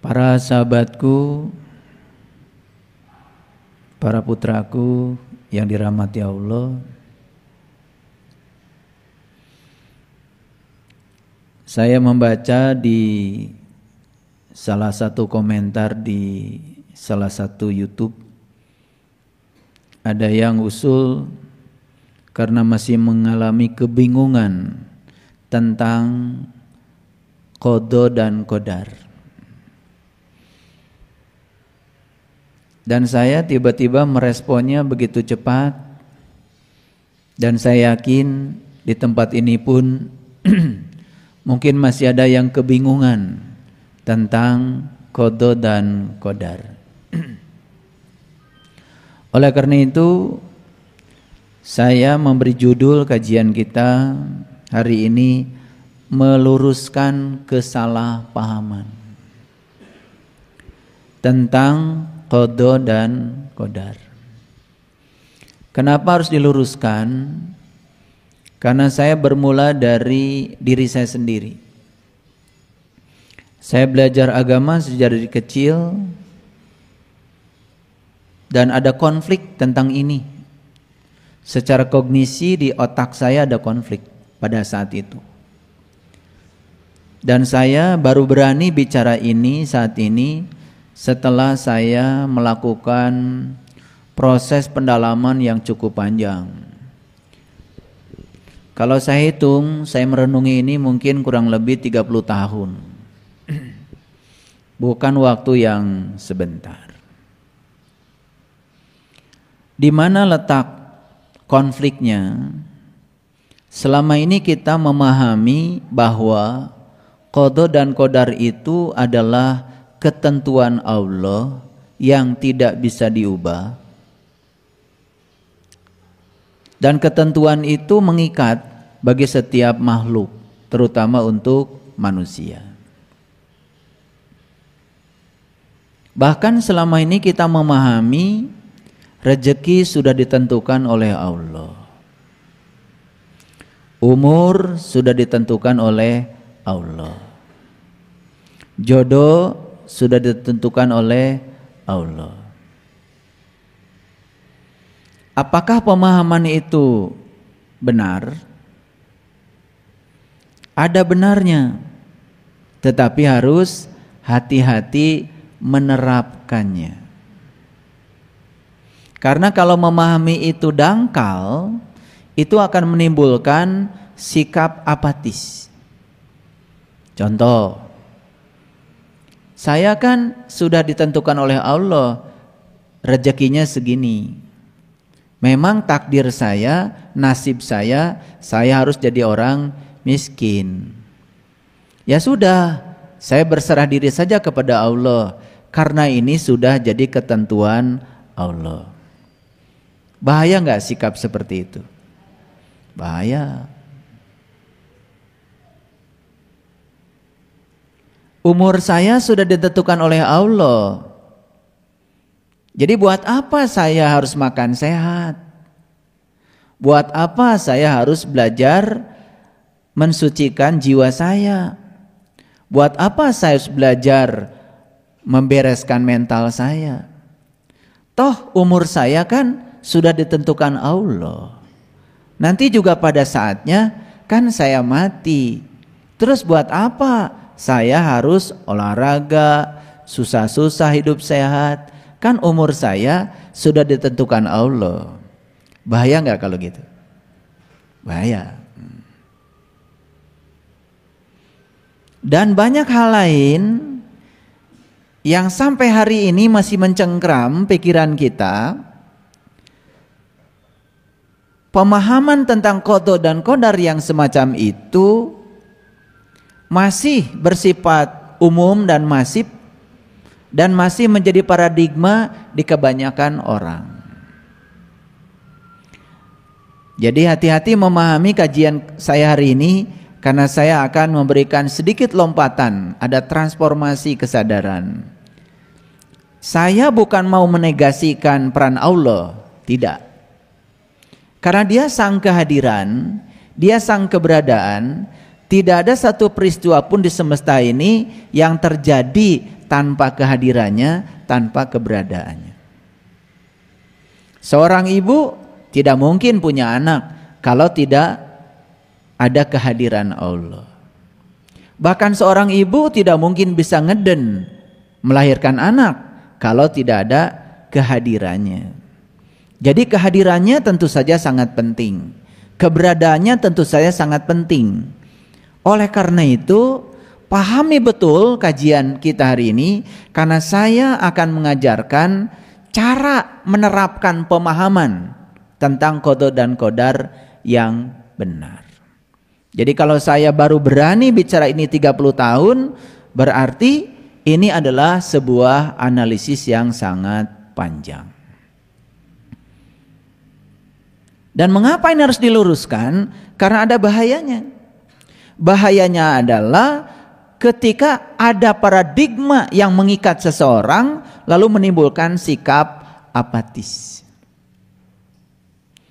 Para sahabatku, para putraku yang dirahmati Allah, saya membaca di salah satu komentar di salah satu YouTube, ada yang usul karena masih mengalami kebingungan tentang qada dan qadar. Dan saya tiba-tiba meresponnya begitu cepat, dan saya yakin di tempat ini pun mungkin masih ada yang kebingungan tentang qada dan qadar. Oleh karena itu, saya memberi judul kajian kita hari ini, meluruskan kesalahpahaman tentang qada dan qadar. Kenapa harus diluruskan? Karena saya bermula dari diri saya sendiri. Saya belajar agama sejak dari kecil dan ada konflik tentang ini. Secara kognisi di otak saya ada konflik pada saat itu. Dan saya baru berani bicara ini saat ini setelah saya melakukan proses pendalaman yang cukup panjang. Kalau saya hitung, saya merenungi ini mungkin kurang lebih 30 tahun. Bukan waktu yang sebentar. Di mana letak konfliknya? Selama ini kita memahami bahwa qada dan qadar itu adalah ketentuan Allah yang tidak bisa diubah, dan ketentuan itu mengikat bagi setiap makhluk, terutama untuk manusia. Bahkan selama ini kita memahami rezeki sudah ditentukan oleh Allah, umur sudah ditentukan oleh Allah, jodoh sudah ditentukan oleh Allah. Apakah pemahaman itu benar? Ada benarnya, tetapi harus hati-hati menerapkannya. Karena kalau memahami itu dangkal, itu akan menimbulkan sikap apatis. Contoh, saya kan sudah ditentukan oleh Allah rezekinya segini. Memang takdir saya, nasib saya harus jadi orang miskin. Ya sudah, saya berserah diri saja kepada Allah, karena ini sudah jadi ketentuan Allah. Bahaya enggak sikap seperti itu? Bahaya. Umur saya sudah ditentukan oleh Allah. Jadi buat apa saya harus makan sehat? Buat apa saya harus belajar mensucikan jiwa saya? Buat apa saya harus belajar membereskan mental saya? Toh umur saya kan sudah ditentukan Allah. Nanti juga pada saatnya kan saya mati. Terus buat apa saya harus olahraga, susah-susah hidup sehat? Kan umur saya sudah ditentukan Allah. Bahaya enggak kalau gitu? Bahaya. Dan banyak hal lain yang sampai hari ini masih mencengkram pikiran kita. Pemahaman tentang qada dan qadar yang semacam itu masih bersifat umum dan masih menjadi paradigma di kebanyakan orang. Jadi hati-hati memahami kajian saya hari ini, karena saya akan memberikan sedikit lompatan, ada transformasi kesadaran. Saya bukan mau menegasikan peran Allah, tidak. Karena dia sang kehadiran, dia sang keberadaan. Tidak ada satu peristiwa pun di semesta ini yang terjadi tanpa kehadirannya, tanpa keberadaannya. Seorang ibu tidak mungkin punya anak kalau tidak ada kehadiran Allah. Bahkan seorang ibu tidak mungkin bisa ngeden melahirkan anak kalau tidak ada kehadirannya. Jadi kehadirannya tentu saja sangat penting. Keberadaannya tentu saja sangat penting. Oleh karena itu, pahami betul kajian kita hari ini, karena saya akan mengajarkan cara menerapkan pemahaman tentang qada dan qadar yang benar. Jadi kalau saya baru berani bicara ini 30 tahun, berarti ini adalah sebuah analisis yang sangat panjang. Dan mengapa ini harus diluruskan? Karena ada bahayanya. Bahayanya adalah ketika ada paradigma yang mengikat seseorang lalu menimbulkan sikap apatis.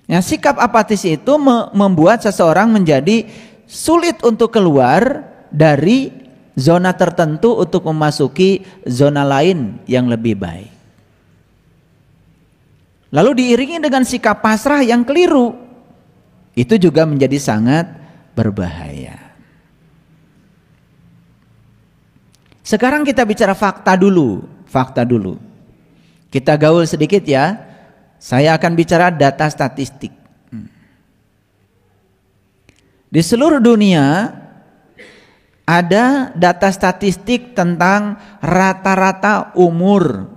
Nah, sikap apatis itu membuat seseorang menjadi sulit untuk keluar dari zona tertentu untuk memasuki zona lain yang lebih baik. Lalu diiringi dengan sikap pasrah yang keliru. Itu juga menjadi sangat berbahaya. Sekarang kita bicara fakta dulu. Kita gaul sedikit ya. Saya akan bicara data statistik. Di seluruh dunia ada data statistik tentang rata-rata umur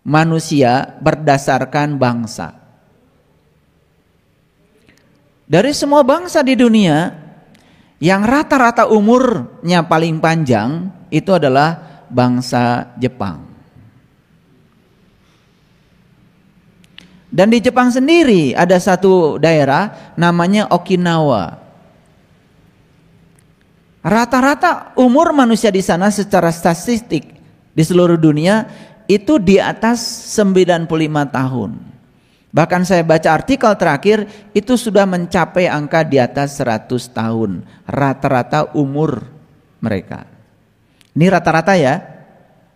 manusia berdasarkan bangsa. Dari semua bangsa di dunia, yang rata-rata umurnya paling panjang itu adalah bangsa Jepang. Dan di Jepang sendiri ada satu daerah namanya Okinawa. Rata-rata umur manusia di sana secara statistik di seluruh dunia itu di atas 95 tahun. Bahkan saya baca artikel terakhir itu sudah mencapai angka di atas 100 tahun rata-rata umur mereka. Ini rata-rata ya.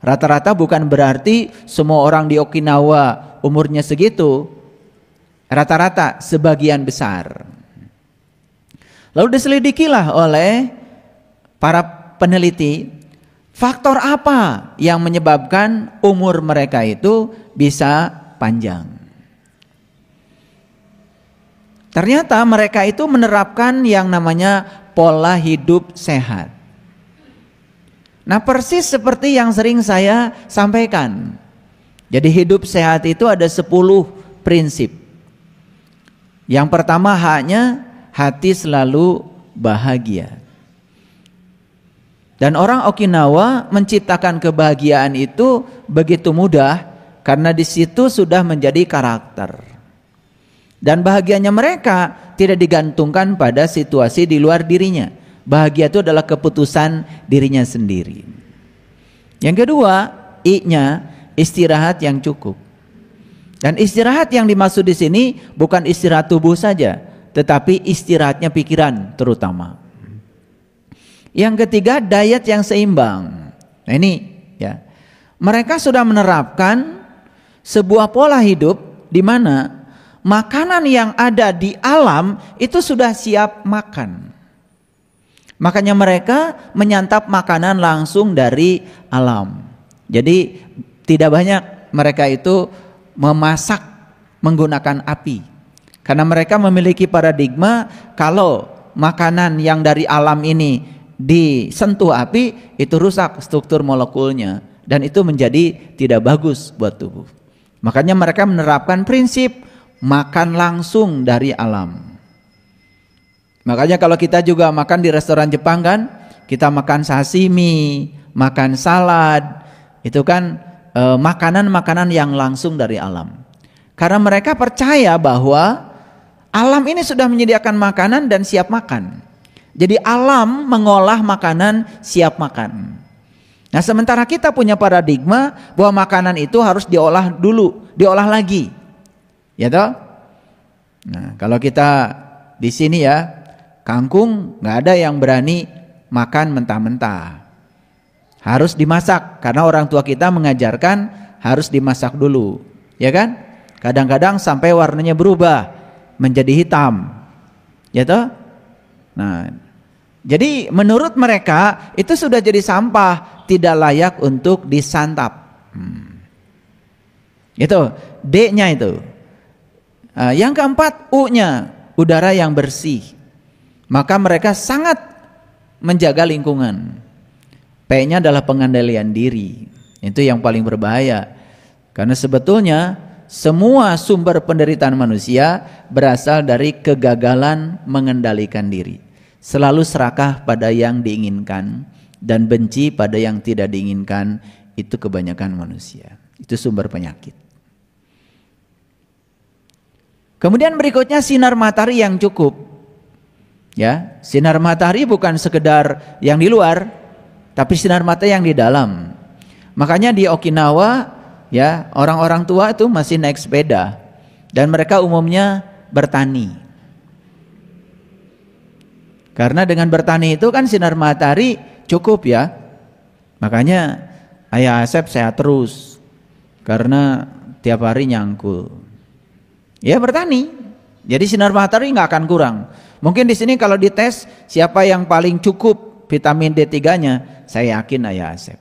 Rata-rata bukan berarti semua orang di Okinawa umurnya segitu. Rata-rata sebagian besar. Lalu diselidikilah oleh para peneliti, faktor apa yang menyebabkan umur mereka itu bisa panjang. Ternyata mereka itu menerapkan yang namanya pola hidup sehat. Nah, persis seperti yang sering saya sampaikan. Jadi hidup sehat itu ada 10 prinsip. Yang pertama, haknya hati selalu bahagia. Dan orang Okinawa menciptakan kebahagiaan itu begitu mudah karena di situ sudah menjadi karakter. Dan bahagianya mereka tidak digantungkan pada situasi di luar dirinya. Bahagia itu adalah keputusan dirinya sendiri. Yang kedua, I-nya istirahat yang cukup. Dan istirahat yang dimaksud di sini bukan istirahat tubuh saja, tetapi istirahatnya pikiran terutama. Yang ketiga, diet yang seimbang. Nah ini ya. Mereka sudah menerapkan sebuah pola hidup di mana makanan yang ada di alam itu sudah siap makan. Makanya mereka menyantap makanan langsung dari alam. Jadi tidak banyak mereka itu memasak menggunakan api. Karena mereka memiliki paradigma kalau makanan yang dari alam ini disentuh api itu rusak struktur molekulnya dan itu menjadi tidak bagus buat tubuh. Makanya mereka menerapkan prinsip makan langsung dari alam. Makanya kalau kita juga makan di restoran Jepang kan, kita makan sashimi, makan salad, itu kan makanan-makanan yang langsung dari alam. Karena mereka percaya bahwa alam ini sudah menyediakan makanan dan siap makan. Jadi alam mengolah makanan siap makan. Nah, sementara kita punya paradigma bahwa makanan itu harus diolah dulu, diolah lagi. Ya toh? Nah, kalau kita di sini ya, kangkung nggak ada yang berani makan mentah-mentah. harus dimasak karena orang tua kita mengajarkan harus dimasak dulu, ya kan? Kadang-kadang sampai warnanya berubah menjadi hitam, ya toh? Nah, jadi menurut mereka itu sudah jadi sampah, tidak layak untuk disantap. Itu D-nya itu. Yang keempat U-nya, udara yang bersih. Maka mereka sangat menjaga lingkungan. P-nya adalah pengendalian diri. Itu yang paling berbahaya. Karena sebetulnya semua sumber penderitaan manusia berasal dari kegagalan mengendalikan diri. Selalu serakah pada yang diinginkan dan benci pada yang tidak diinginkan. Itu kebanyakan manusia. Itu sumber penyakit. Kemudian berikutnya sinar matahari yang cukup. Ya, sinar matahari bukan sekedar yang di luar, tapi sinar matahari yang di dalam. Makanya di Okinawa, ya, orang-orang tua itu masih naik sepeda dan mereka umumnya bertani. Karena dengan bertani itu kan sinar matahari cukup ya. Makanya Ayah Asep sehat terus karena tiap hari nyangkul. Ya bertani, jadi sinar matahari nggak akan kurang. Mungkin di sini kalau dites siapa yang paling cukup vitamin D3-nya, saya yakin Ayah Asep.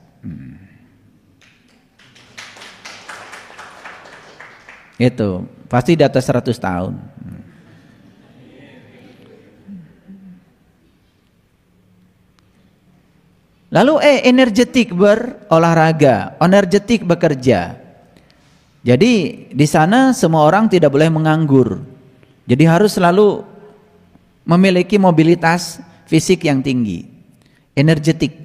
Itu pasti di atas 100 tahun. Lalu energetik berolahraga, energetik bekerja. Jadi di sana semua orang tidak boleh menganggur. Jadi harus selalu memiliki mobilitas fisik yang tinggi. Energetik.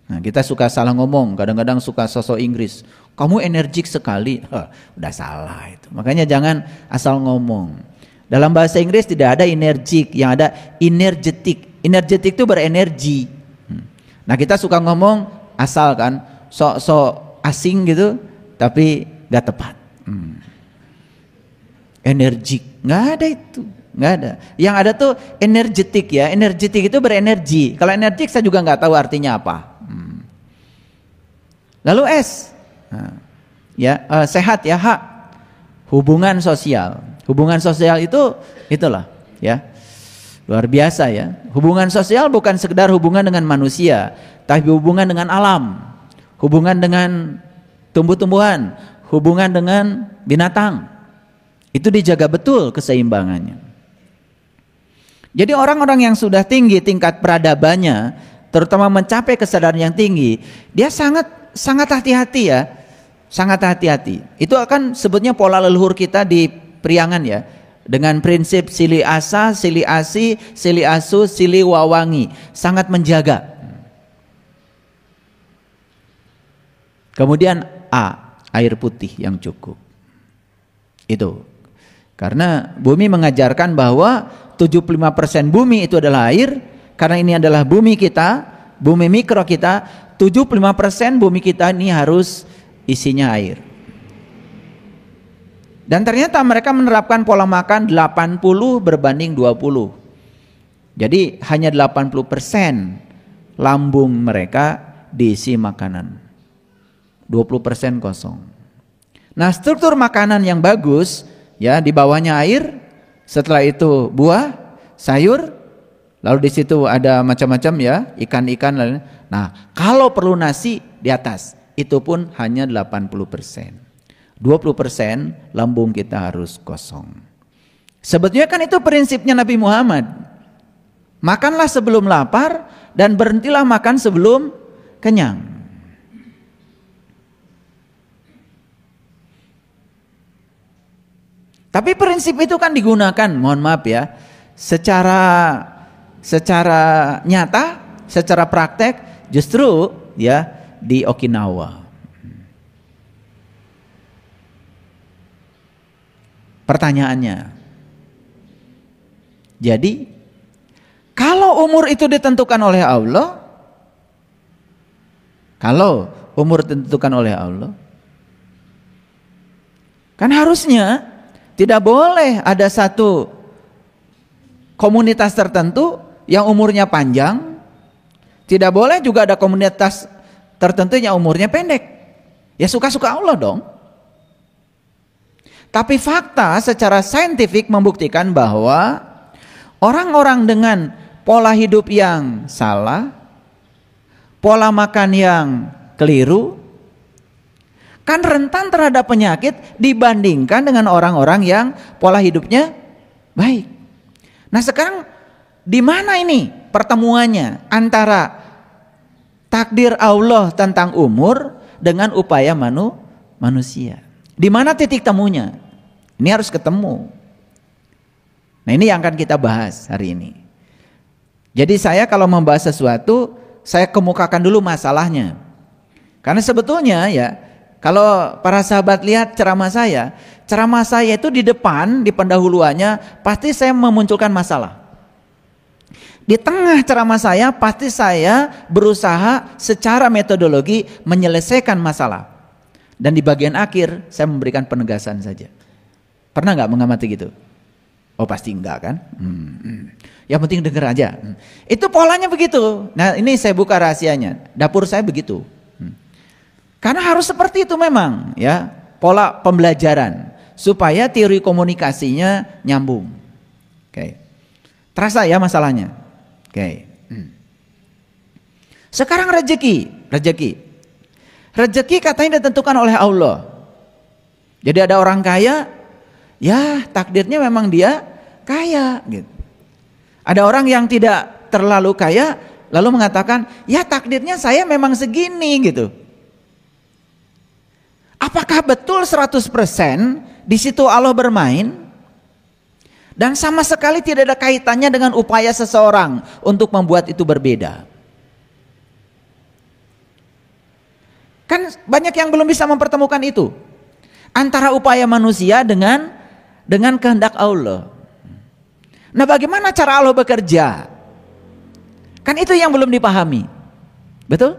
Nah, kita suka salah ngomong, kadang-kadang suka sosok Inggris. Kamu energik sekali. Udah salah itu. Makanya jangan asal ngomong. Dalam bahasa Inggris tidak ada energik, yang ada energetik. Energetik itu berenergi. Nah, kita suka ngomong asal kan, sok-sok asing gitu, tapi gak tepat. Energik, nggak ada itu, nggak ada. Yang ada tuh energetik ya, energetik itu berenergi. Kalau energik saya juga nggak tahu artinya apa. Lalu S, sehat ya, H, hubungan sosial. Hubungan sosial itu itulah ya, luar biasa ya. Hubungan sosial bukan sekedar hubungan dengan manusia, tapi hubungan dengan alam, hubungan dengan tumbuh-tumbuhan, hubungan dengan binatang. Itu dijaga betul keseimbangannya. Jadi orang-orang yang sudah tinggi tingkat peradabannya, terutama mencapai kesadaran yang tinggi, dia sangat hati-hati ya. Sangat hati-hati. Itu akan sebutnya pola leluhur kita di Priangan ya. Dengan prinsip sili asa, sili asi, sili asu, sili wawangi. Sangat menjaga. Kemudian A, air putih yang cukup. Itu. Karena bumi mengajarkan bahwa 75% bumi itu adalah air. Karena ini adalah bumi kita, bumi mikro kita, 75% bumi kita ini harus isinya air. Dan ternyata mereka menerapkan pola makan 80 berbanding 20. Jadi hanya 80% lambung mereka diisi makanan. 20% kosong. Nah, struktur makanan yang bagus ya, di bawahnya air, setelah itu buah, sayur, lalu di situ ada macam-macam ya, ikan-ikan. Nah, kalau perlu nasi di atas, itu pun hanya 80%. 20% lambung kita harus kosong. Sebetulnya kan itu prinsipnya Nabi Muhammad. Makanlah sebelum lapar dan berhentilah makan sebelum kenyang. Tapi prinsip itu kan digunakan, mohon maaf ya, secara nyata, secara praktek justru ya di Okinawa. Pertanyaannya, jadi kalau umur itu ditentukan oleh Allah, kan harusnya tidak boleh ada satu komunitas tertentu yang umurnya panjang, tidak boleh juga ada komunitas tertentu yang umurnya pendek. Ya suka-suka Allah dong. Tapi fakta secara saintifik membuktikan bahwa orang-orang dengan pola hidup yang salah, pola makan yang keliru, kan rentan terhadap penyakit dibandingkan dengan orang-orang yang pola hidupnya baik. Nah sekarang di mana ini pertemuannya antara takdir Allah tentang umur dengan upaya manusia? Di mana titik temunya? Ini harus ketemu. Nah ini yang akan kita bahas hari ini. Jadi saya kalau membahas sesuatu, saya kemukakan dulu masalahnya. Karena sebetulnya ya, kalau para sahabat lihat ceramah saya itu di depan, di pendahuluannya pasti saya memunculkan masalah. Di tengah ceramah saya pasti saya berusaha secara metodologi menyelesaikan masalah. Dan di bagian akhir saya memberikan penegasan saja. Pernah nggak mengamati gitu? Oh pasti enggak kan? Yang penting dengar aja. Itu polanya begitu. Nah ini saya buka rahasianya. Dapur saya begitu. Karena harus seperti itu memang ya, pola pembelajaran supaya teori komunikasinya nyambung. Oke. Terasa ya masalahnya. Oke. Sekarang rezeki katanya ditentukan oleh Allah. Jadi ada orang kaya, ya takdirnya memang dia kaya gitu. Ada orang yang tidak terlalu kaya lalu mengatakan, ya takdirnya saya memang segini gitu. Apakah betul 100% di situ Allah bermain? Dan sama sekali tidak ada kaitannya dengan upaya seseorang untuk membuat itu berbeda. Kan banyak yang belum bisa mempertemukan itu. Antara upaya manusia dengan kehendak Allah. Nah bagaimana cara Allah bekerja? Kan itu yang belum dipahami. Betul?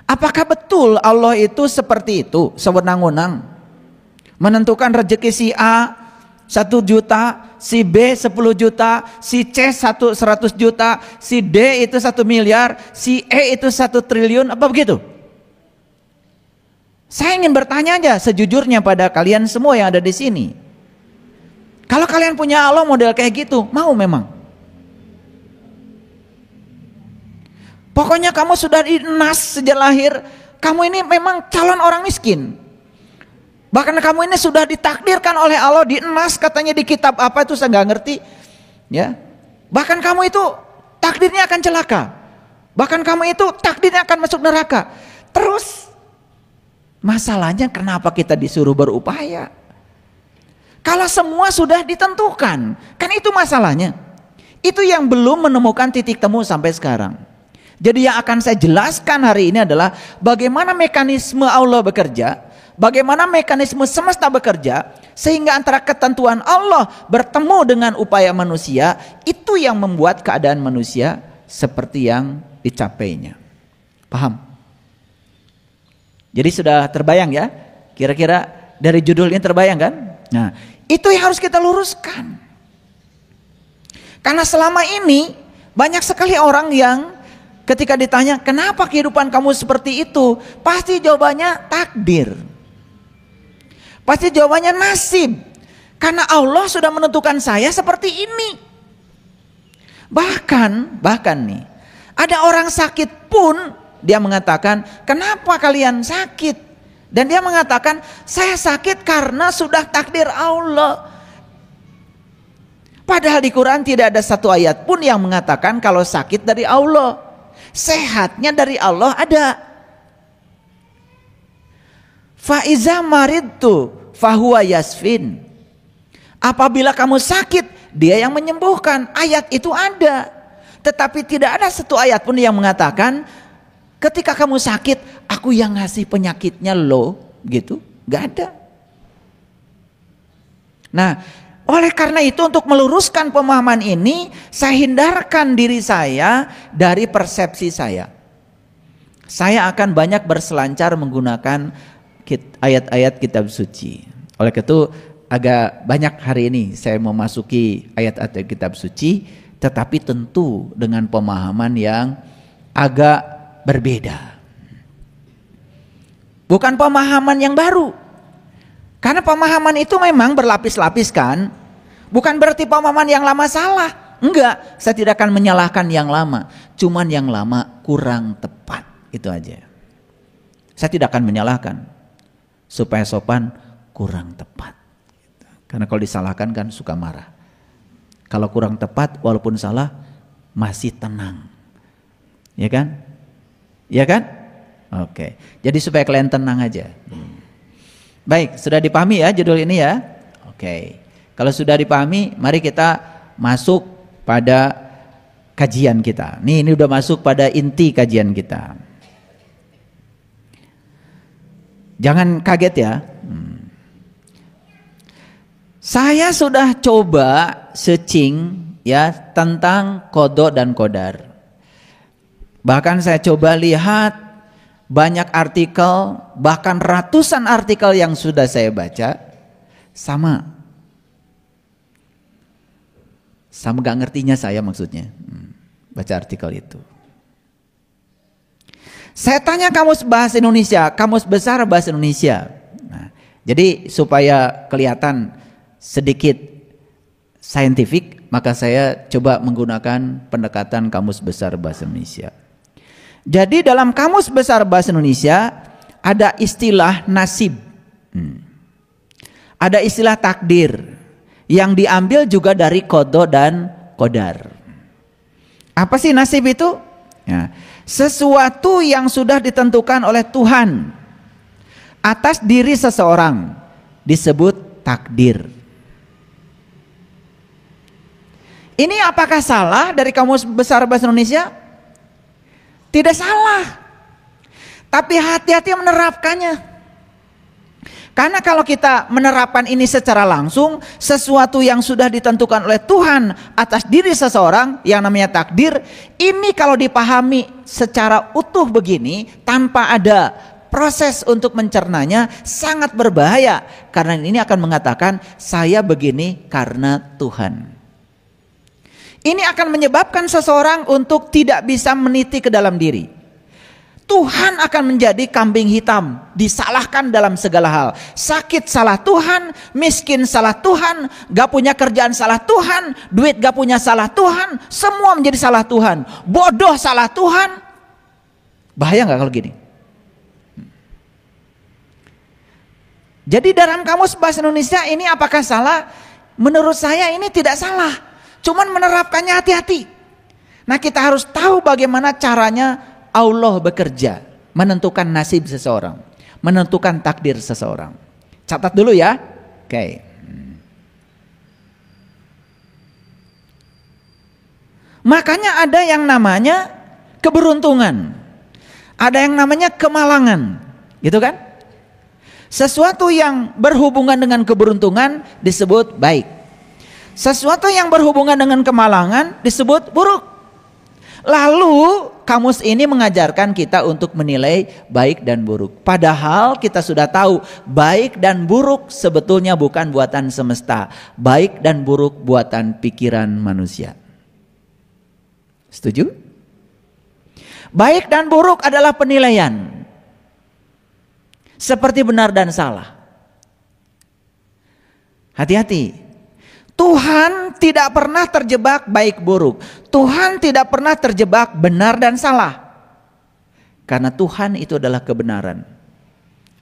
Apakah betul Allah itu seperti itu, sewenang-wenang menentukan rezeki si A 1 juta, si B 10 juta, si C 100 juta, si D itu 1 miliar, si E itu 1 triliun, apa begitu? Saya ingin bertanya aja sejujurnya pada kalian semua yang ada di sini. Kalau kalian punya Allah model kayak gitu, mau memang? Pokoknya kamu sudah dinas sejak lahir, kamu ini memang calon orang miskin. Bahkan kamu ini sudah ditakdirkan oleh Allah, dinas katanya di kitab apa itu saya nggak ngerti. Ya, bahkan kamu itu takdirnya akan celaka. Bahkan kamu itu takdirnya akan masuk neraka. Terus masalahnya kenapa kita disuruh berupaya? Kalau semua sudah ditentukan, kan itu masalahnya. Itu yang belum menemukan titik temu sampai sekarang. Jadi yang akan saya jelaskan hari ini adalah bagaimana mekanisme Allah bekerja, bagaimana mekanisme semesta bekerja, sehingga antara ketentuan Allah bertemu dengan upaya manusia, itu yang membuat keadaan manusia seperti yang dicapainya. Paham? Jadi sudah terbayang ya? Kira-kira dari judul ini terbayang kan? Nah, itu yang harus kita luruskan. Karena selama ini banyak sekali orang yang ketika ditanya, kenapa kehidupan kamu seperti itu? Pasti jawabannya takdir. Pasti jawabannya nasib. Karena Allah sudah menentukan saya seperti ini. Bahkan nih, ada orang sakit pun dia mengatakan, kenapa kalian sakit? Dan dia mengatakan, saya sakit karena sudah takdir Allah. Padahal di Quran tidak ada satu ayat pun yang mengatakan kalau sakit dari Allah. Sehatnya dari Allah ada. Faiza maridtu fahuwa yasfin. Apabila kamu sakit, dia yang menyembuhkan. Ayat itu ada. Tetapi tidak ada satu ayat pun yang mengatakan ketika kamu sakit, aku yang ngasih penyakitnya lo, gitu. Gak ada. Nah, oleh karena itu untuk meluruskan pemahaman ini, saya hindarkan diri saya dari persepsi saya. Saya akan banyak berselancar menggunakan ayat-ayat kitab suci. Oleh itu agak banyak hari ini saya memasuki ayat-ayat kitab suci, tetapi tentu dengan pemahaman yang agak berbeda. bukan pemahaman yang baru. Karena pemahaman itu memang berlapis-lapis kan. Bukan berarti pemahaman yang lama salah. Enggak, saya tidak akan menyalahkan yang lama. Cuman yang lama kurang tepat, itu aja. Saya tidak akan menyalahkan. Supaya sopan, kurang tepat. Karena kalau disalahkan kan suka marah. Kalau kurang tepat walaupun salah masih tenang. Ya kan? Ya kan? Oke. Jadi supaya kalian tenang aja. Baik, sudah dipahami ya judul ini ya? Oke. Kalau sudah dipahami, mari kita masuk pada kajian kita. Ini udah masuk pada inti kajian kita. Jangan kaget ya. Saya sudah coba searching ya tentang qada dan qadar. Bahkan saya coba lihat banyak artikel, bahkan ratusan artikel yang sudah saya baca sama gak ngertinya saya maksudnya baca artikel itu. Saya tanya kamus bahasa Indonesia, kamus besar bahasa Indonesia. Nah, jadi supaya kelihatan sedikit saintifik, maka saya coba menggunakan pendekatan kamus besar bahasa Indonesia. Jadi dalam kamus besar bahasa Indonesia ada istilah nasib, ada istilah takdir yang diambil juga dari qada dan qadar. Apa sih nasib itu? Ya, sesuatu yang sudah ditentukan oleh Tuhan atas diri seseorang disebut takdir. Ini apakah salah dari kamus besar bahasa Indonesia? Tidak salah. Tapi hati-hati menerapkannya. Karena kalau kita menerapkan ini secara langsung, sesuatu yang sudah ditentukan oleh Tuhan atas diri seseorang yang namanya takdir, ini kalau dipahami secara utuh begini tanpa ada proses untuk mencernanya sangat berbahaya. Karena ini akan mengatakan saya begini karena Tuhan. Ini akan menyebabkan seseorang untuk tidak bisa meniti ke dalam diri. Tuhan akan menjadi kambing hitam, disalahkan dalam segala hal. Sakit salah Tuhan, miskin salah Tuhan, gak punya kerjaan salah Tuhan, duit gak punya salah Tuhan, semua menjadi salah Tuhan. Bodoh salah Tuhan. Bahaya gak kalau gini? Jadi dalam kamus bahasa Indonesia ini apakah salah? Menurut saya ini tidak salah. Cuman menerapkannya hati-hati. Nah kita harus tahu bagaimana caranya Allah bekerja. Menentukan nasib seseorang. Menentukan takdir seseorang. Catat dulu ya. Oke. Makanya ada yang namanya keberuntungan. Ada yang namanya kemalangan. Gitu kan? Sesuatu yang berhubungan dengan keberuntungan disebut baik. Sesuatu yang berhubungan dengan kemalangan disebut buruk. Lalu kamus ini mengajarkan kita untuk menilai baik dan buruk. Padahal kita sudah tahu baik dan buruk sebetulnya bukan buatan semesta. Baik dan buruk buatan pikiran manusia. Setuju? Baik dan buruk adalah penilaian. Seperti benar dan salah. Hati-hati. Tuhan tidak pernah terjebak baik buruk. Tuhan tidak pernah terjebak benar dan salah. Karena Tuhan itu adalah kebenaran.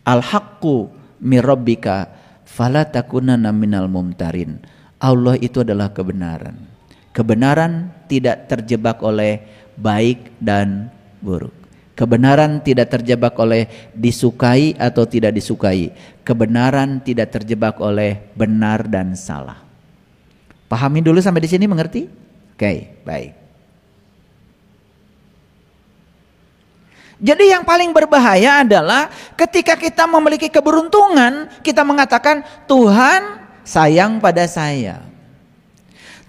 Al-haqqu mirabbika fala takunanna minal mumtarin. Allah itu adalah kebenaran. Kebenaran tidak terjebak oleh baik dan buruk. Kebenaran tidak terjebak oleh disukai atau tidak disukai. Kebenaran tidak terjebak oleh benar dan salah. Pahami dulu sampai di sini, mengerti? Oke, baik. Jadi yang paling berbahaya adalah ketika kita memiliki keberuntungan, kita mengatakan Tuhan sayang pada saya.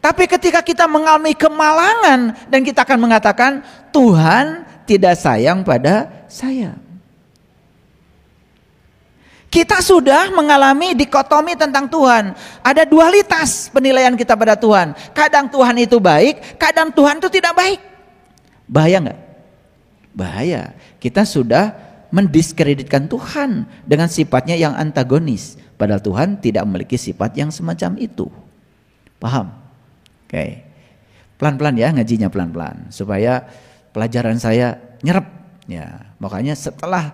Tapi ketika kita mengalami kemalangan dan kita akan mengatakan Tuhan tidak sayang pada saya. Kita sudah mengalami dikotomi tentang Tuhan. Ada dualitas penilaian kita pada Tuhan. Kadang Tuhan itu baik, kadang Tuhan itu tidak baik. Bahaya nggak? Bahaya. Kita sudah mendiskreditkan Tuhan dengan sifatnya yang antagonis. Padahal Tuhan tidak memiliki sifat yang semacam itu. Paham? Oke. Pelan-pelan ya, ngajinya pelan-pelan supaya pelajaran saya nyerep. Ya, makanya setelah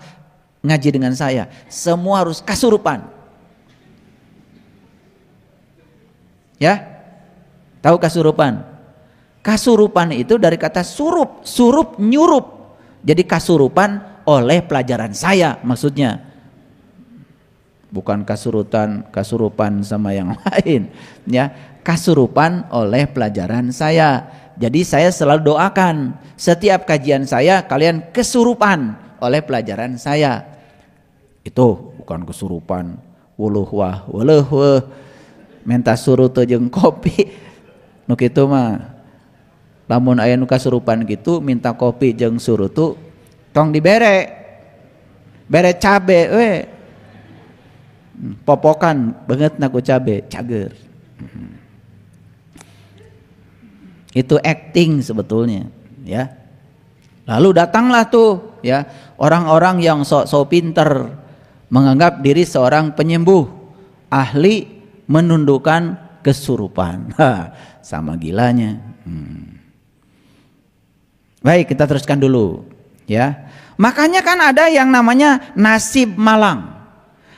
ngaji dengan saya, semua harus kasurupan. Ya? Tahu kasurupan? Kasurupan itu dari kata surup, surup nyurup. Jadi kasurupan oleh pelajaran saya maksudnya. Bukan kasurupan sama yang lain, ya. Kasurupan oleh pelajaran saya. Jadi saya selalu doakan setiap kajian saya kalian kesurupan oleh pelajaran saya. Itu bukan kesurupan wuluh wah wuluh weh menta surut jeung kopi. Nu kitu mah lamun aya nu kasurupan gitu minta kopi jeung surutu tong dibere. Bere cabe we. Popokan banget naku cabe, cager. Itu acting sebetulnya, ya. Lalu datanglah tuh, ya, orang-orang yang sok-sok pinter menganggap diri seorang penyembuh, ahli menundukkan kesurupan. Sama gilanya. Baik, kita teruskan dulu, ya. Makanya kan ada yang namanya nasib malang.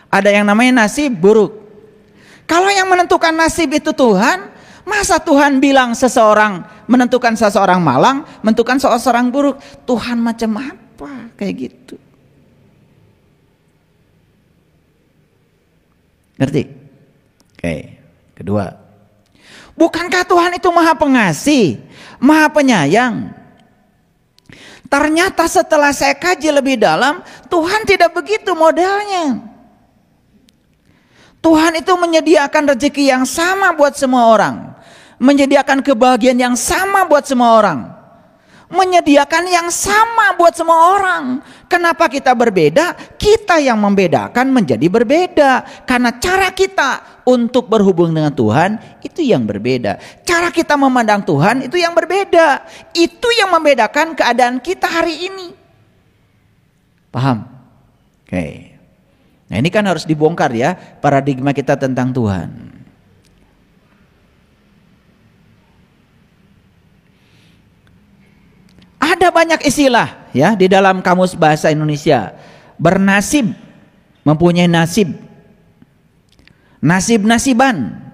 Ada yang namanya nasib buruk. Kalau yang menentukan nasib itu Tuhan, masa Tuhan bilang seseorang menentukan seseorang malang, menentukan seseorang buruk? Tuhan macam apa kayak gitu? Ngerti? Oke, kedua. Bukankah Tuhan itu maha pengasih, maha penyayang? Ternyata setelah saya kaji lebih dalam, Tuhan tidak begitu modelnya. Tuhan itu menyediakan rezeki yang sama buat semua orang, menyediakan kebahagiaan yang sama buat semua orang, menyediakan yang sama buat semua orang. Kenapa kita berbeda? Kita yang membedakan menjadi berbeda karena cara kita untuk berhubung dengan Tuhan itu yang berbeda. Cara kita memandang Tuhan itu yang berbeda. Itu yang membedakan keadaan kita hari ini. Paham? Oke. Nah ini kan harus dibongkar ya paradigma kita tentang Tuhan. Ada banyak istilah ya di dalam kamus bahasa Indonesia. Bernasib, mempunyai nasib. Nasib-nasiban.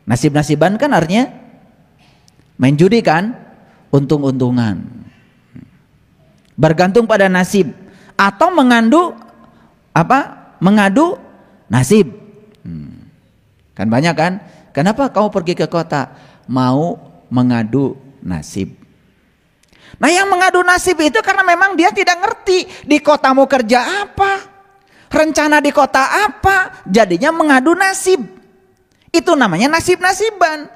Nasib-nasiban kan artinya main judi kan, untung-untungan. Bergantung pada nasib atau mengadu nasib. Kan banyak kan? Kenapa kamu pergi ke kota? Mau mengadu nasib. Nah yang mengadu nasib itu karena memang dia tidak ngerti di kota mau kerja apa, rencana di kota apa, jadinya mengadu nasib. Itu namanya nasib-nasiban.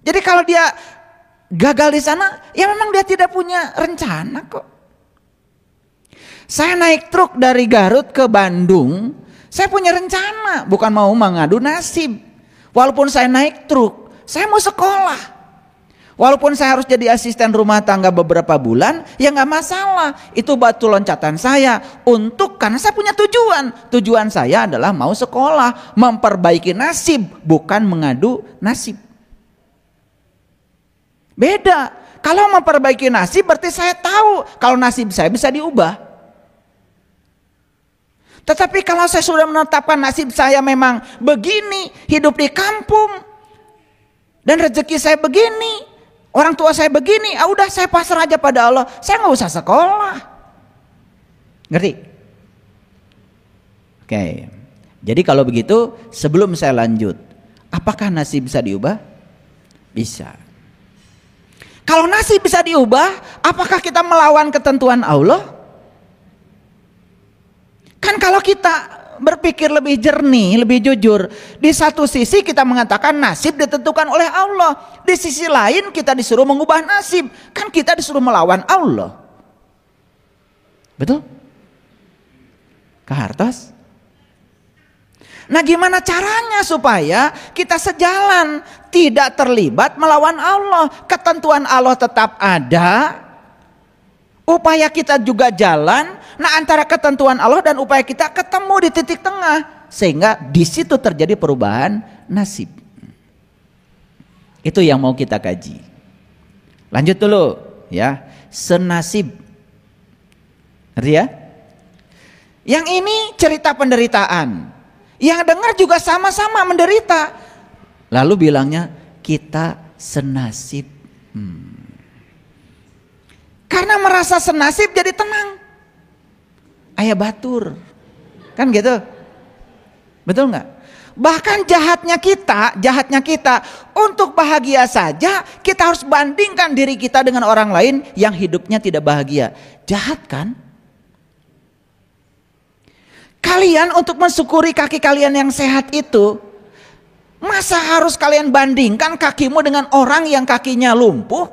Jadi kalau dia gagal di sana, ya memang dia tidak punya rencana kok. Saya naik truk dari Garut ke Bandung, saya punya rencana, bukan mau mengadu nasib. Walaupun saya naik truk, saya mau sekolah. Walaupun saya harus jadi asisten rumah tangga beberapa bulan, ya nggak masalah. Itu batu loncatan saya karena saya punya tujuan. Tujuan saya adalah mau sekolah, memperbaiki nasib, bukan mengadu nasib. Beda. Kalau memperbaiki nasib berarti saya tahu kalau nasib saya bisa diubah. Tetapi kalau saya sudah menetapkan nasib saya memang begini, hidup di kampung, dan rezeki saya begini, orang tua saya begini, udah saya pasrah aja pada Allah, saya nggak usah sekolah. Ngerti? Oke. Jadi kalau begitu, sebelum saya lanjut, apakah nasib bisa diubah? Bisa. Kalau nasib bisa diubah, apakah kita melawan ketentuan Allah? Kan kalau kita berpikir lebih jernih, lebih jujur, di satu sisi kita mengatakan nasib ditentukan oleh Allah, di sisi lain kita disuruh mengubah nasib, kan kita disuruh melawan Allah. Betul? Kahartos? Nah gimana caranya supaya kita sejalan, tidak terlibat melawan Allah? Ketentuan Allah tetap ada, Upaya kita juga jalan, nah antara ketentuan Allah dan upaya kita ketemu di titik tengah, sehingga di situ terjadi perubahan nasib. Itu yang mau kita kaji. Lanjut dulu ya, senasib. Ngerti ya? Yang ini cerita penderitaan. Yang dengar juga sama-sama menderita. Lalu bilangnya kita senasib. Karena merasa senasib jadi tenang. Ayah batur. Kan gitu. Betul nggak? Bahkan jahatnya kita untuk bahagia saja kita harus bandingkan diri kita dengan orang lain yang hidupnya tidak bahagia. Jahat kan? Kalian untuk mensyukuri kaki kalian yang sehat itu, masa harus kalian bandingkan kakimu dengan orang yang kakinya lumpuh?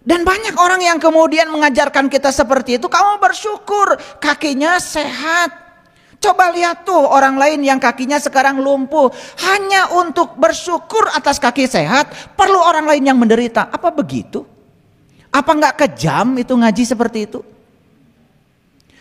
Dan banyak orang yang kemudian mengajarkan kita seperti itu. Kamu bersyukur kakinya sehat. Coba lihat tuh orang lain yang kakinya sekarang lumpuh. Hanya untuk bersyukur atas kaki sehat perlu orang lain yang menderita. Apa begitu? Apa nggak kejam itu ngaji seperti itu?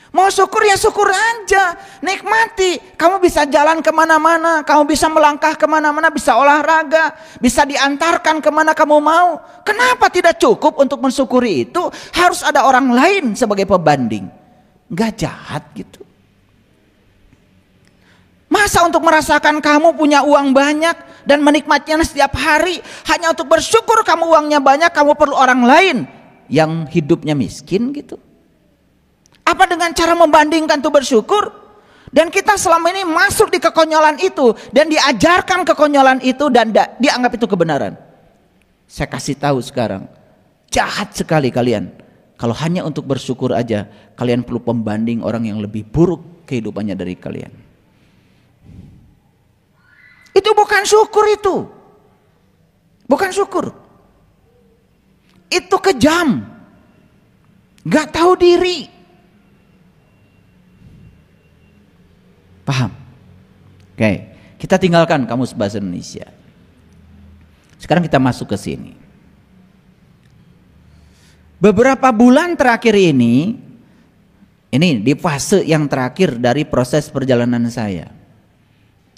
Mau syukur ya syukur aja, nikmati. Kamu bisa jalan kemana-mana, kamu bisa melangkah kemana-mana, bisa olahraga, bisa diantarkan kemana kamu mau. Kenapa tidak cukup untuk mensyukuri itu? Harus ada orang lain sebagai pembanding. Gak jahat gitu. Masa untuk merasakan kamu punya uang banyak dan menikmatinya setiap hari, hanya untuk bersyukur kamu uangnya banyak, kamu perlu orang lain yang hidupnya miskin gitu? Apa dengan cara membandingkan itu bersyukur? Dan kita selama ini masuk di kekonyolan itu dan diajarkan kekonyolan itu dan dianggap itu kebenaran. Saya kasih tahu sekarang, jahat sekali kalian. Kalau hanya untuk bersyukur aja, kalian perlu pembanding orang yang lebih buruk kehidupannya dari kalian. Itu bukan syukur itu. Bukan syukur. Itu kejam. Gak tahu diri. Paham? Oke, kita tinggalkan kamus bahasa Indonesia. Sekarang kita masuk ke sini. Beberapa bulan terakhir ini di fase yang terakhir dari proses perjalanan saya.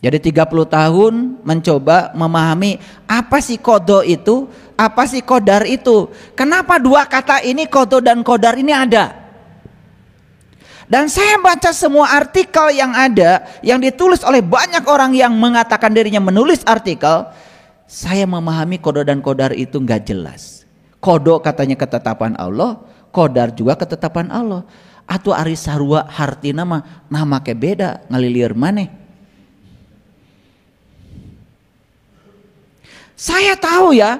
Jadi 30 tahun mencoba memahami apa sih kodo itu, apa sih kodar itu. Kenapa dua kata ini, kodo dan kodar ini ada? Dan saya baca semua artikel yang ada, yang ditulis oleh banyak orang yang mengatakan dirinya menulis artikel. Saya memahami kodo dan kodar itu nggak jelas. Kodo katanya ketetapan Allah, kodar juga ketetapan Allah. Atau ari sarua harti nama ke beda, ngalilir maneh. Saya tahu ya,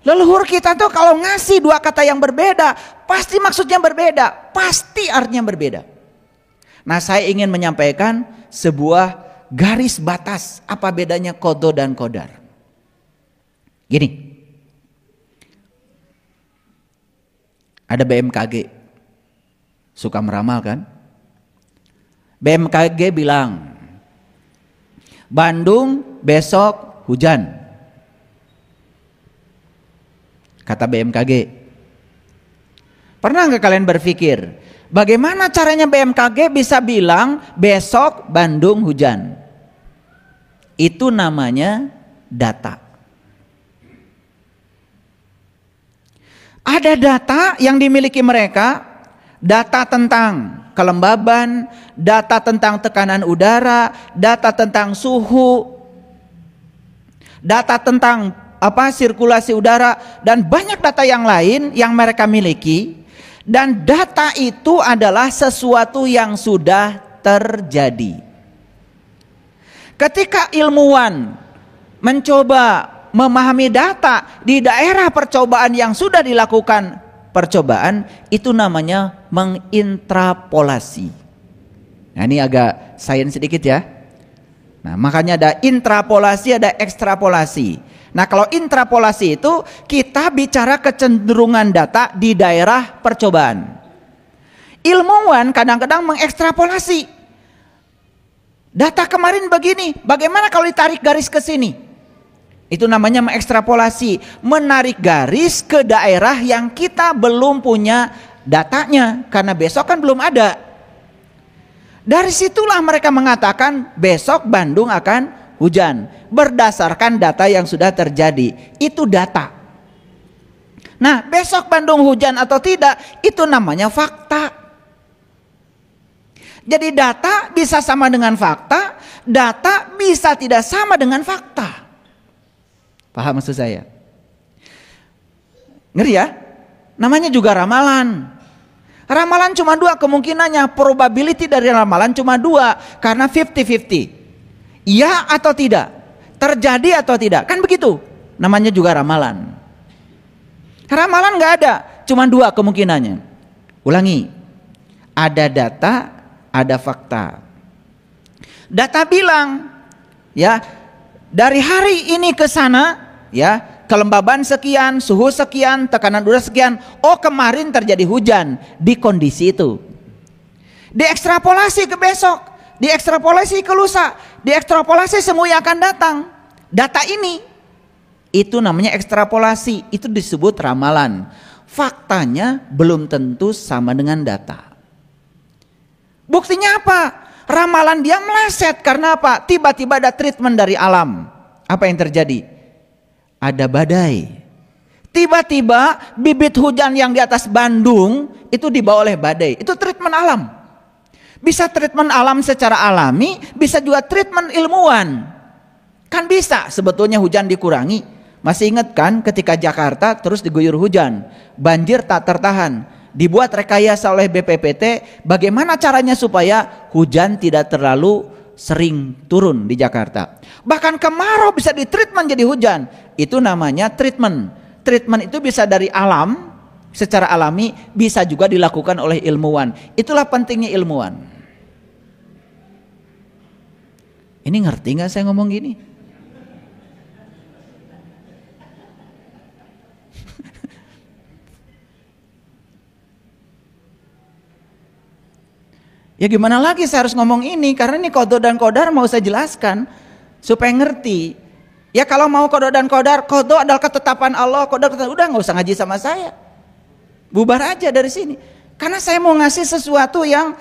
leluhur kita tuh kalau ngasih dua kata yang berbeda, pasti maksudnya berbeda, pasti artinya berbeda. Nah, saya ingin menyampaikan sebuah garis batas apa bedanya kodo dan kodar. Gini, ada BMKG, suka meramal kan? BMKG bilang, Bandung besok hujan. Kata BMKG. Pernah nggak kalian berpikir, bagaimana caranya BMKG bisa bilang besok Bandung hujan? Itu namanya data. Ada data yang dimiliki mereka, data tentang kelembaban, data tentang tekanan udara, data tentang suhu, data tentang sirkulasi udara, dan banyak data yang lain yang mereka miliki. Dan data itu adalah sesuatu yang sudah terjadi. Ketika ilmuwan mencoba memahami data di daerah percobaan yang sudah dilakukan percobaan, itu namanya mengintrapolasi. Nah, ini agak sains sedikit ya. Nah, makanya ada intrapolasi, ada ekstrapolasi. Nah, kalau intrapolasi itu kita bicara kecenderungan data di daerah percobaan. Ilmuwan kadang-kadang mengekstrapolasi. Data kemarin begini, bagaimana kalau ditarik garis ke sini? Itu namanya mengekstrapolasi, menarik garis ke daerah yang kita belum punya datanya, karena besok kan belum ada. Dari situlah mereka mengatakan besok Bandung akan hujan, berdasarkan data yang sudah terjadi. Itu data. Nah, besok Bandung hujan atau tidak, itu namanya fakta. Jadi data bisa sama dengan fakta, data bisa tidak sama dengan fakta. Paham maksud saya? Ngeri ya? Namanya juga ramalan. Ramalan cuma dua kemungkinannya, probability dari ramalan cuma dua, karena 50-50. Iya atau tidak, terjadi atau tidak, kan begitu. Namanya juga ramalan. Ramalan nggak ada, cuma dua kemungkinannya. Ulangi, ada data, ada fakta. Data bilang, ya, dari hari ini ke sana, ya, kelembaban sekian, suhu sekian, tekanan udara sekian. Oh, kemarin terjadi hujan di kondisi itu. Diekstrapolasi ke besok, diekstrapolasi ke lusa, diekstrapolasi semua yang akan datang. Data ini, itu namanya ekstrapolasi. Itu disebut ramalan. Faktanya belum tentu sama dengan data. Buktinya apa? Ramalan dia meleset karena apa? Tiba-tiba ada treatment dari alam. Apa yang terjadi? Ada badai. Tiba-tiba bibit hujan yang di atas Bandung itu dibawa oleh badai. Itu treatment alam. Bisa treatment alam secara alami, bisa juga treatment ilmuwan. Kan bisa sebetulnya hujan dikurangi. Masih ingat kan ketika Jakarta terus diguyur hujan, banjir tak tertahan. Dibuat rekayasa oleh BPPT, bagaimana caranya supaya hujan tidak terlalu sering turun di Jakarta. Bahkan kemarau bisa ditreatment jadi hujan. Itu namanya treatment. Treatment itu bisa dari alam, secara alami, bisa juga dilakukan oleh ilmuwan. Itulah pentingnya ilmuwan. Ini ngerti gak saya ngomong gini? Ya gimana lagi saya harus ngomong ini, karena ini qada dan qadar mau saya jelaskan supaya ngerti. Ya kalau mau qada dan qadar, qada adalah ketetapan Allah, qadar udah nggak usah ngaji sama saya. Bubar aja dari sini. Karena saya mau ngasih sesuatu yang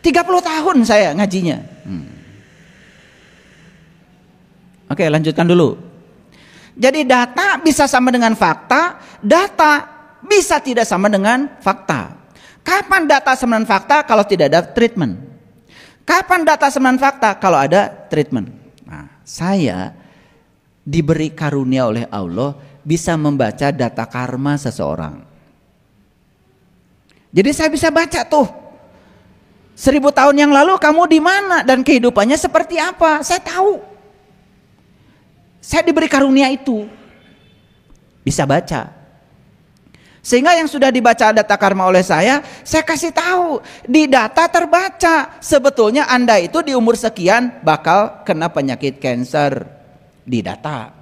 30 tahun saya ngajinya. Oke, lanjutkan dulu. Jadi data bisa sama dengan fakta, data bisa tidak sama dengan fakta. Kapan data sama dengan fakta kalau tidak ada treatment? Kapan data sama dengan fakta kalau ada treatment? Nah, saya diberi karunia oleh Allah bisa membaca data karma seseorang. Jadi saya bisa baca tuh 1000 tahun yang lalu kamu di mana dan kehidupannya seperti apa. Saya tahu. Saya diberi karunia itu. Bisa baca. Sehingga yang sudah dibaca data karma oleh saya kasih tahu di data terbaca sebetulnya Anda itu di umur sekian bakal kena penyakit kanker di data.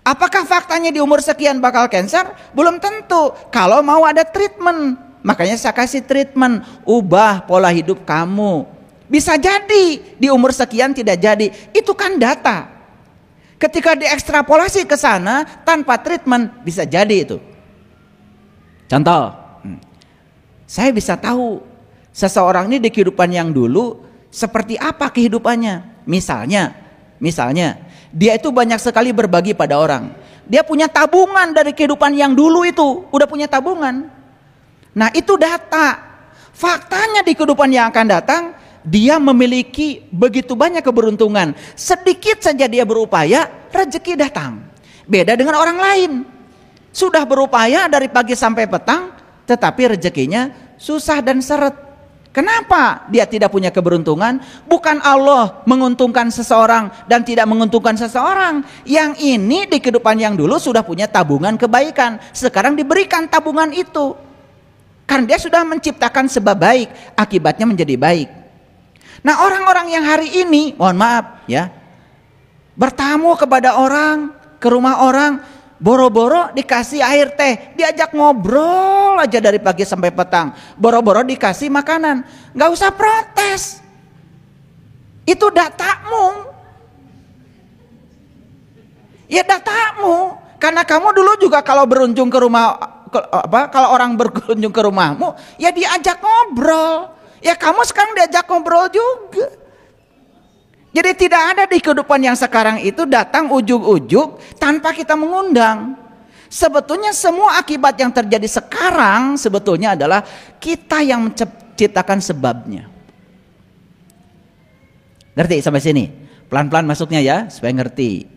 Apakah faktanya di umur sekian bakal kanker? Belum tentu. Kalau mau ada treatment, makanya saya kasih treatment, ubah pola hidup kamu. Bisa jadi di umur sekian tidak jadi. Itu kan data. Ketika diekstrapolasi ke sana tanpa treatment bisa jadi itu. Contoh, saya bisa tahu seseorang ini di kehidupan yang dulu seperti apa kehidupannya. Misalnya dia itu banyak sekali berbagi pada orang. Dia punya tabungan dari kehidupan yang dulu itu, udah punya tabungan. Nah itu data. Faktanya di kehidupan yang akan datang, dia memiliki begitu banyak keberuntungan. Sedikit saja dia berupaya, rezeki datang. Beda dengan orang lain. Sudah berupaya dari pagi sampai petang, tetapi rezekinya susah dan seret. Kenapa dia tidak punya keberuntungan? Bukan Allah menguntungkan seseorang dan tidak menguntungkan seseorang. Yang ini di kehidupan yang dulu sudah punya tabungan kebaikan. Sekarang diberikan tabungan itu. Karena dia sudah menciptakan sebab baik, akibatnya menjadi baik. Nah orang-orang yang hari ini, mohon maaf ya, bertamu kepada orang, ke rumah orang, boro-boro dikasih air teh, diajak ngobrol aja dari pagi sampai petang. Boro-boro dikasih makanan, nggak usah protes. Itu datamu. Ya datamu. Karena kamu dulu juga kalau berkunjung ke rumah, kalau orang berkunjung ke rumahmu, ya diajak ngobrol. Ya kamu sekarang diajak ngobrol juga. Jadi tidak ada di kehidupan yang sekarang itu datang ujug-ujug tanpa kita mengundang. Sebetulnya semua akibat yang terjadi sekarang sebetulnya adalah kita yang menciptakan sebabnya. Ngerti sampai sini? Pelan-pelan masuknya ya, supaya ngerti.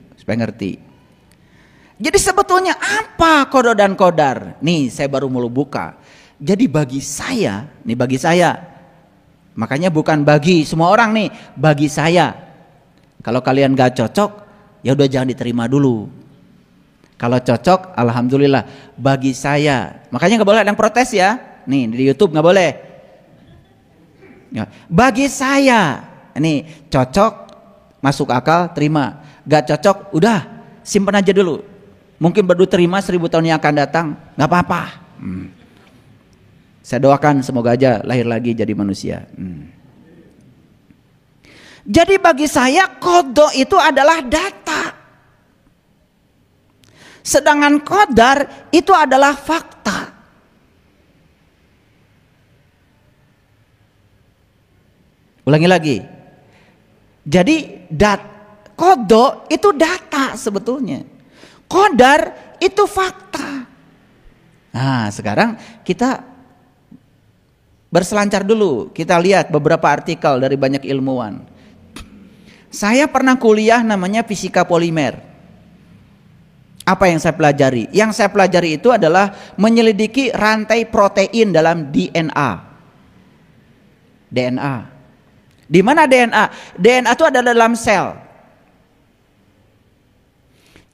Jadi sebetulnya apa qada dan qadar? Nih saya baru mau buka. Jadi bagi saya, makanya bukan bagi semua orang nih, bagi saya. Kalau kalian gak cocok, ya udah jangan diterima dulu. Kalau cocok, alhamdulillah. Bagi saya, makanya gak boleh ada yang protes ya. Nih di YouTube gak boleh. Ya. Bagi saya, nih cocok, masuk akal, terima. Gak cocok, udah simpan aja dulu. Mungkin baru terima 1000 tahun yang akan datang, nggak apa-apa. Saya doakan semoga aja lahir lagi jadi manusia. Jadi bagi saya qada itu adalah data, sedangkan qadar itu adalah fakta. Ulangi lagi. Jadi qada itu data sebetulnya. Qadar itu fakta. Nah sekarang kita berselancar dulu. Kita lihat beberapa artikel dari banyak ilmuwan. Saya pernah kuliah namanya fisika polimer. Apa yang saya pelajari? Yang saya pelajari itu adalah menyelidiki rantai protein dalam DNA. Di mana DNA? DNA itu ada dalam sel.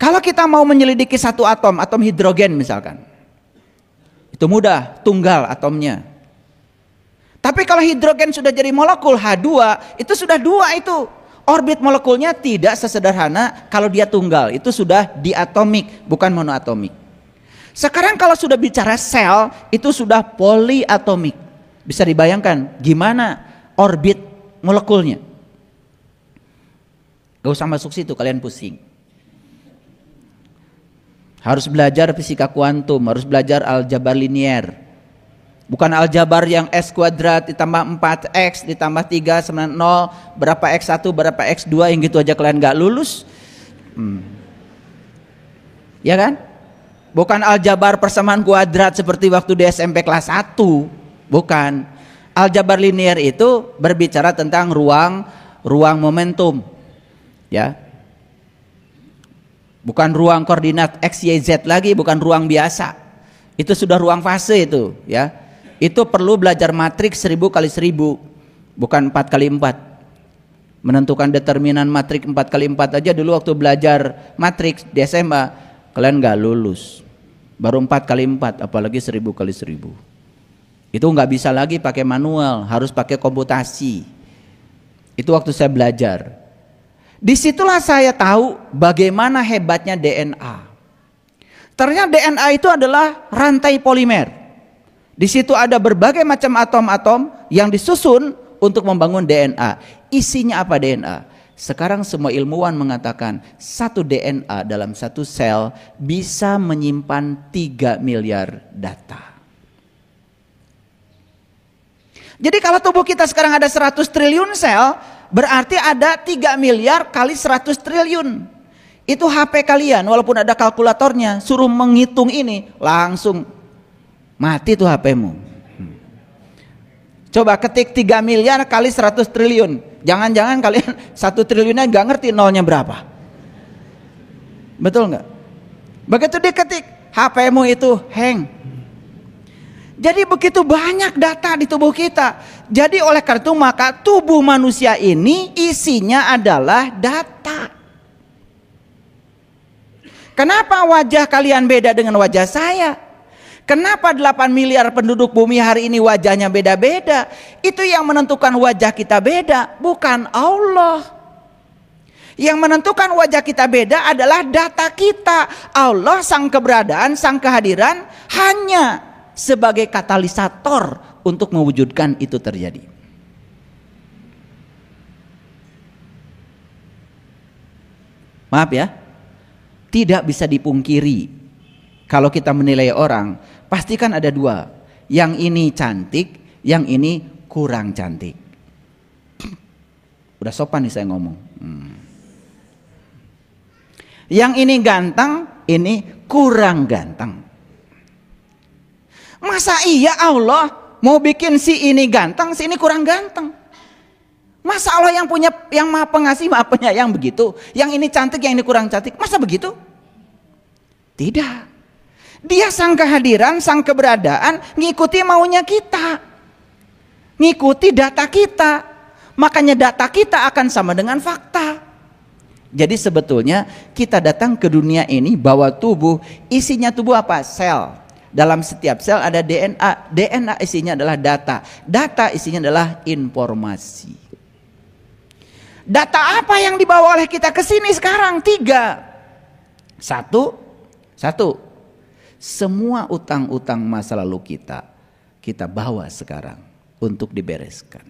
Kalau kita mau menyelidiki satu atom hidrogen misalkan, itu mudah, tunggal atomnya. Tapi kalau hidrogen sudah jadi molekul H2, itu sudah dua itu. Orbit molekulnya tidak sesederhana kalau dia tunggal, itu sudah diatomik, bukan monoatomik. Sekarang kalau sudah bicara sel, itu sudah poliatomik. Bisa dibayangkan gimana orbit molekulnya. Gak usah masuk situ, kalian pusing. Harus belajar fisika kuantum, harus belajar aljabar linier. Bukan aljabar yang S kuadrat ditambah 4X ditambah 3 sama 0, berapa X1 berapa X2 yang gitu aja kalian gak lulus. Ya kan? Bukan aljabar persamaan kuadrat seperti waktu di SMP kelas 1. Bukan. Aljabar linier itu berbicara tentang ruang momentum. Ya. Bukan ruang koordinat X, Y, Z lagi, bukan ruang biasa. Itu sudah ruang fase itu, ya. Itu perlu belajar matriks 1000 kali 1000, bukan 4 kali 4. Menentukan determinan matriks 4 kali 4 aja dulu waktu belajar matriks di SMA, kalian nggak lulus. Baru 4 kali 4, apalagi 1000 kali 1000. Itu nggak bisa lagi pakai manual, harus pakai komputasi. Itu waktu saya belajar. Disitulah saya tahu bagaimana hebatnya DNA. Ternyata DNA itu adalah rantai polimer. Di situ ada berbagai macam atom-atom yang disusun untuk membangun DNA. Isinya apa DNA? Sekarang semua ilmuwan mengatakan satu DNA dalam satu sel bisa menyimpan 3 miliar data. Jadi kalau tubuh kita sekarang ada 100 triliun sel, berarti ada 3 miliar kali 100 triliun. Itu HP kalian, walaupun ada kalkulatornya, suruh menghitung ini, langsung mati tuh HP-mu. Coba ketik 3 miliar kali 100 triliun. Jangan-jangan kalian 1 triliunnya gak ngerti nolnya berapa. Betul gak? Begitu diketik, HP-mu itu hang. Jadi begitu banyak data di tubuh kita. Jadi oleh karena itu maka tubuh manusia ini isinya adalah data. Kenapa wajah kalian beda dengan wajah saya? Kenapa 8 miliar penduduk bumi hari ini wajahnya beda-beda? Itu yang menentukan wajah kita beda, bukan Allah. Yang menentukan wajah kita beda adalah data kita. Allah sang keberadaan, sang kehadiran hanya sebagai katalisator untuk mewujudkan itu terjadi. Maaf ya, tidak bisa dipungkiri. Kalau kita menilai orang, pasti kan ada dua. Yang ini cantik, yang ini kurang cantik. Udah sopan nih saya ngomong. Yang ini ganteng, ini kurang ganteng. Masa iya Allah mau bikin si ini ganteng, si ini kurang ganteng? Masa Allah yang maha pengasih, maha penyayang begitu? Yang ini cantik, yang ini kurang cantik, masa begitu? Tidak. Dia sang kehadiran, sang keberadaan, ngikuti maunya kita, ngikuti data kita. Makanya data kita akan sama dengan fakta. Jadi sebetulnya kita datang ke dunia ini bawa tubuh, isinya tubuh apa? Sel. Dalam setiap sel ada DNA. DNA isinya adalah data. Data isinya adalah informasi. Data apa yang dibawa oleh kita ke sini sekarang? 3. Satu. Semua utang-utang masa lalu kita bawa sekarang untuk dibereskan.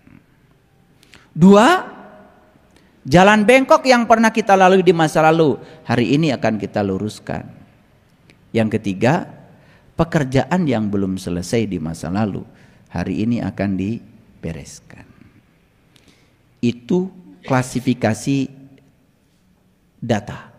2. Jalan bengkok yang pernah kita lalui di masa lalu, hari ini akan kita luruskan. Yang ketiga, pekerjaan yang belum selesai di masa lalu, hari ini akan dibereskan. Itu klasifikasi data.